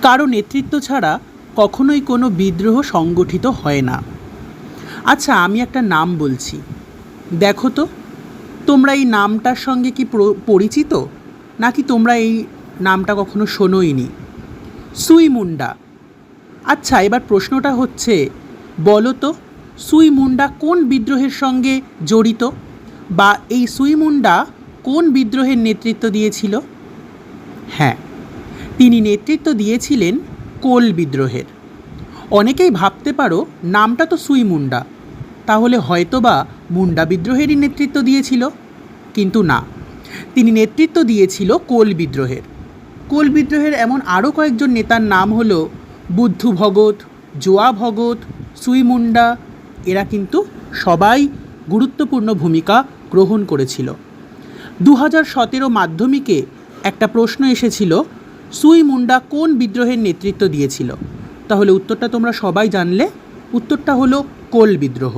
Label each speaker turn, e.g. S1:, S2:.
S1: কারো নেতৃত্ব ছাড়া কখনোই কোনো বিদ্রোহ সংগঠিত হয় না। আচ্ছা, আমি একটা নাম বলছি, দেখো তো তোমরা এই নামটার সঙ্গে কি পরিচিত, নাকি তোমরা এই নামটা কখনো শোনোইনি? সুই মুন্ডা। আচ্ছা, এবার প্রশ্নটা হচ্ছে, বলো তো সুই মুন্ডা কোন বিদ্রোহের সঙ্গে জড়িত, বা এই সুই মুন্ডা কোন বিদ্রোহের নেতৃত্ব দিয়েছিল? হ্যাঁ, তিনি নেতৃত্ব দিয়েছিলেন কোল বিদ্রোহের। অনেকেই ভাবতে পারো নামটা তো সুই মুন্ডা, তাহলে হয়তোবা মুন্ডা বিদ্রোহেরই নেতৃত্ব দিয়েছিল, কিন্তু না, তিনি নেতৃত্ব দিয়েছিল কোল বিদ্রোহের। কোল বিদ্রোহের এমন আরও কয়েকজন নেতার নাম হলো বুদ্ধু ভগত, জোয়া ভগত, সুই মুন্ডা। এরা কিন্তু সবাই গুরুত্বপূর্ণ ভূমিকা গ্রহণ করেছিল। 2017 মাধ্যমিকে একটা প্রশ্ন এসেছিল, সুই মুন্ডা কোন বিদ্রোহের নেতৃত্ব দিয়েছিল? তাহলে উত্তরটা তোমরা সবাই জানলে, উত্তরটা হলো কোল বিদ্রোহ।